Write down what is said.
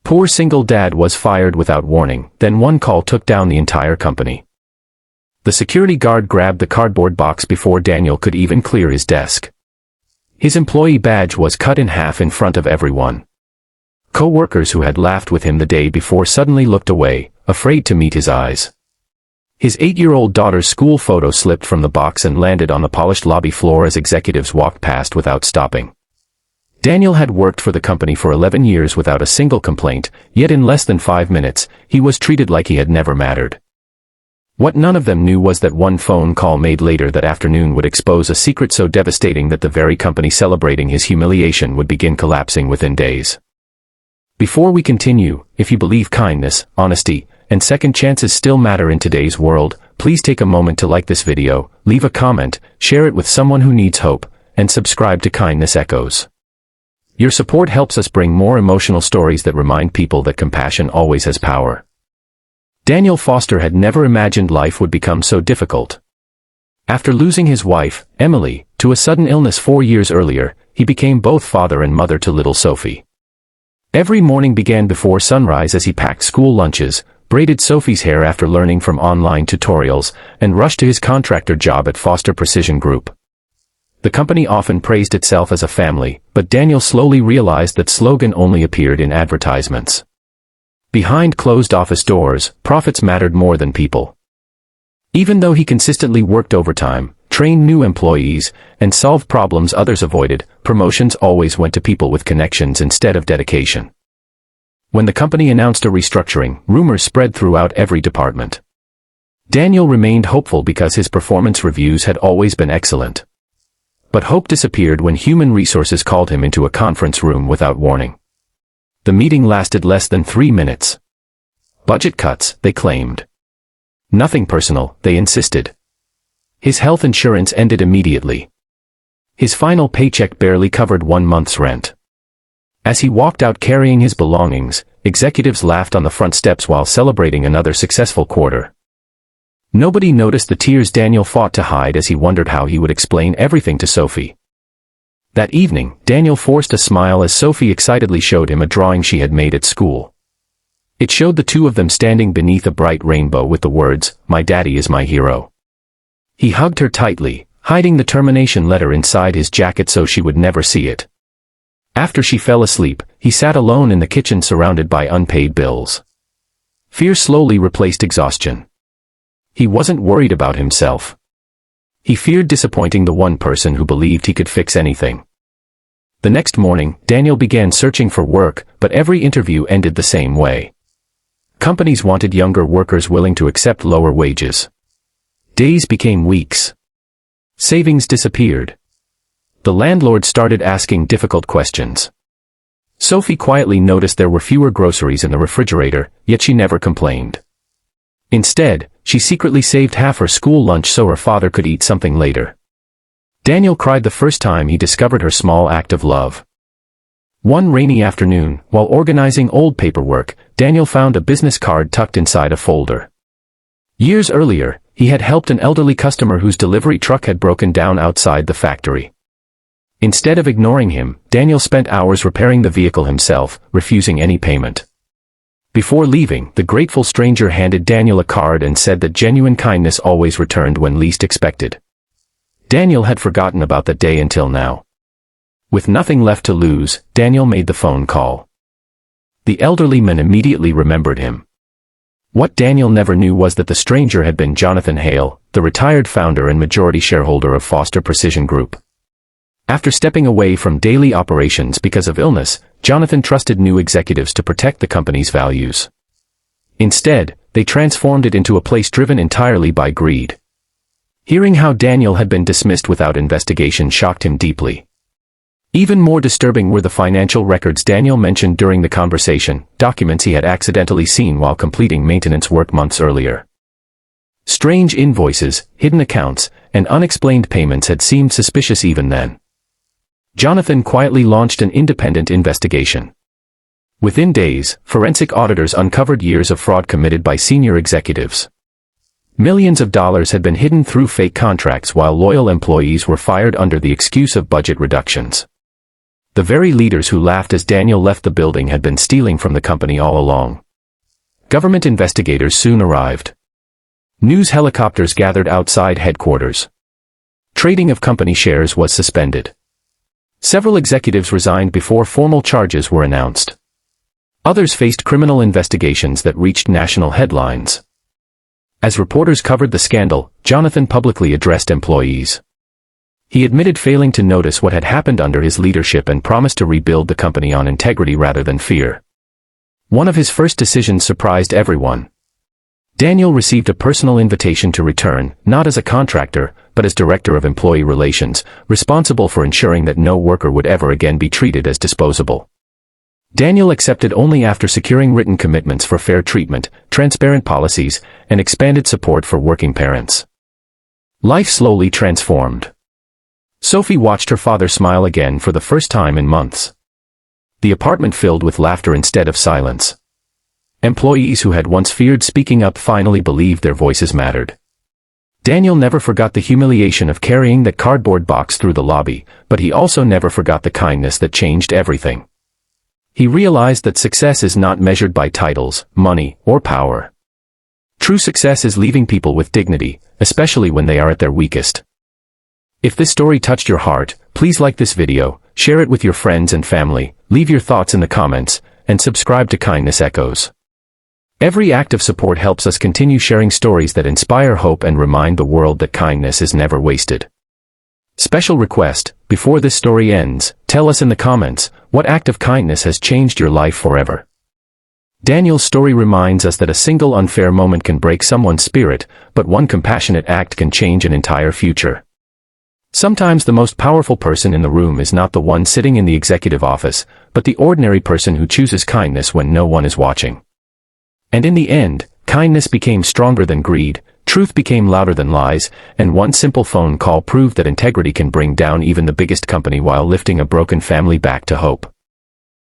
Poor single dad was fired without warning, then one call took down the entire company. The security guard grabbed the cardboard box before Daniel could even clear his desk. His employee badge was cut in half in front of everyone. Co-workers who had laughed with him the day before suddenly looked away, afraid to meet his eyes. His 8-year-old daughter's school photo slipped from the box and landed on the polished lobby floor as executives walked past without stopping. Daniel had worked for the company for 11 years without a single complaint, yet in less than 5 minutes, he was treated like he had never mattered. What none of them knew was that one phone call made later that afternoon would expose a secret so devastating that the very company celebrating his humiliation would begin collapsing within days. Before we continue, if you believe kindness, honesty, and second chances still matter in today's world, please take a moment to like this video, leave a comment, share it with someone who needs hope, and subscribe to Kindness Echoes. Your support helps us bring more emotional stories that remind people that compassion always has power. Daniel Foster had never imagined life would become so difficult. After losing his wife, Emily, to a sudden illness 4 years earlier, he became both father and mother to little Sophie. Every morning began before sunrise as he packed school lunches, braided Sophie's hair after learning from online tutorials, and rushed to his contractor job at Foster Precision Group. The company often praised itself as a family, but Daniel slowly realized that slogan only appeared in advertisements. Behind closed office doors, profits mattered more than people. Even though he consistently worked overtime, trained new employees, and solved problems others avoided, promotions always went to people with connections instead of dedication. When the company announced a restructuring, rumors spread throughout every department. Daniel remained hopeful because his performance reviews had always been excellent. But hope disappeared when human resources called him into a conference room without warning. The meeting lasted less than 3 minutes. Budget cuts, they claimed. Nothing personal, they insisted. His health insurance ended immediately. His final paycheck barely covered 1 month's rent. As he walked out carrying his belongings, executives laughed on the front steps while celebrating another successful quarter. Nobody noticed the tears Daniel fought to hide as he wondered how he would explain everything to Sophie. That evening, Daniel forced a smile as Sophie excitedly showed him a drawing she had made at school. It showed the two of them standing beneath a bright rainbow with the words, "My daddy is my hero." He hugged her tightly, hiding the termination letter inside his jacket so she would never see it. After she fell asleep, he sat alone in the kitchen surrounded by unpaid bills. Fear slowly replaced exhaustion. He wasn't worried about himself. He feared disappointing the one person who believed he could fix anything. The next morning, Daniel began searching for work, but every interview ended the same way. Companies wanted younger workers willing to accept lower wages. Days became weeks. Savings disappeared. The landlord started asking difficult questions. Sophie quietly noticed there were fewer groceries in the refrigerator, yet she never complained. Instead, she secretly saved half her school lunch so her father could eat something later. Daniel cried the first time he discovered her small act of love. One rainy afternoon, while organizing old paperwork, Daniel found a business card tucked inside a folder. Years earlier, he had helped an elderly customer whose delivery truck had broken down outside the factory. Instead of ignoring him, Daniel spent hours repairing the vehicle himself, refusing any payment. Before leaving, the grateful stranger handed Daniel a card and said that genuine kindness always returned when least expected. Daniel had forgotten about that day until now. With nothing left to lose, Daniel made the phone call. The elderly man immediately remembered him. What Daniel never knew was that the stranger had been Jonathan Hale, the retired founder and majority shareholder of Foster Precision Group. After stepping away from daily operations because of illness, Jonathan trusted new executives to protect the company's values. Instead, they transformed it into a place driven entirely by greed. Hearing how Daniel had been dismissed without investigation shocked him deeply. Even more disturbing were the financial records Daniel mentioned during the conversation, documents he had accidentally seen while completing maintenance work months earlier. Strange invoices, hidden accounts, and unexplained payments had seemed suspicious even then. Jonathan quietly launched an independent investigation. Within days, forensic auditors uncovered years of fraud committed by senior executives. Millions of dollars had been hidden through fake contracts while loyal employees were fired under the excuse of budget reductions. The very leaders who laughed as Daniel left the building had been stealing from the company all along. Government investigators soon arrived. News helicopters gathered outside headquarters. Trading of company shares was suspended. Several executives resigned before formal charges were announced. Others faced criminal investigations that reached national headlines. As reporters covered the scandal, Jonathan publicly addressed employees. He admitted failing to notice what had happened under his leadership and promised to rebuild the company on integrity rather than fear. One of his first decisions surprised everyone. Daniel received a personal invitation to return, not as a contractor, but as Director of Employee Relations, responsible for ensuring that no worker would ever again be treated as disposable. Daniel accepted only after securing written commitments for fair treatment, transparent policies, and expanded support for working parents. Life slowly transformed. Sophie watched her father smile again for the first time in months. The apartment filled with laughter instead of silence. Employees who had once feared speaking up finally believed their voices mattered. Daniel never forgot the humiliation of carrying that cardboard box through the lobby, but he also never forgot the kindness that changed everything. He realized that success is not measured by titles, money, or power. True success is leaving people with dignity, especially when they are at their weakest. If this story touched your heart, please like this video, share it with your friends and family, leave your thoughts in the comments, and subscribe to Kindness Echoes. Every act of support helps us continue sharing stories that inspire hope and remind the world that kindness is never wasted. Special request, before this story ends, tell us in the comments, what act of kindness has changed your life forever? Daniel's story reminds us that a single unfair moment can break someone's spirit, but one compassionate act can change an entire future. Sometimes the most powerful person in the room is not the one sitting in the executive office, but the ordinary person who chooses kindness when no one is watching. And in the end, kindness became stronger than greed, truth became louder than lies, and one simple phone call proved that integrity can bring down even the biggest company while lifting a broken family back to hope.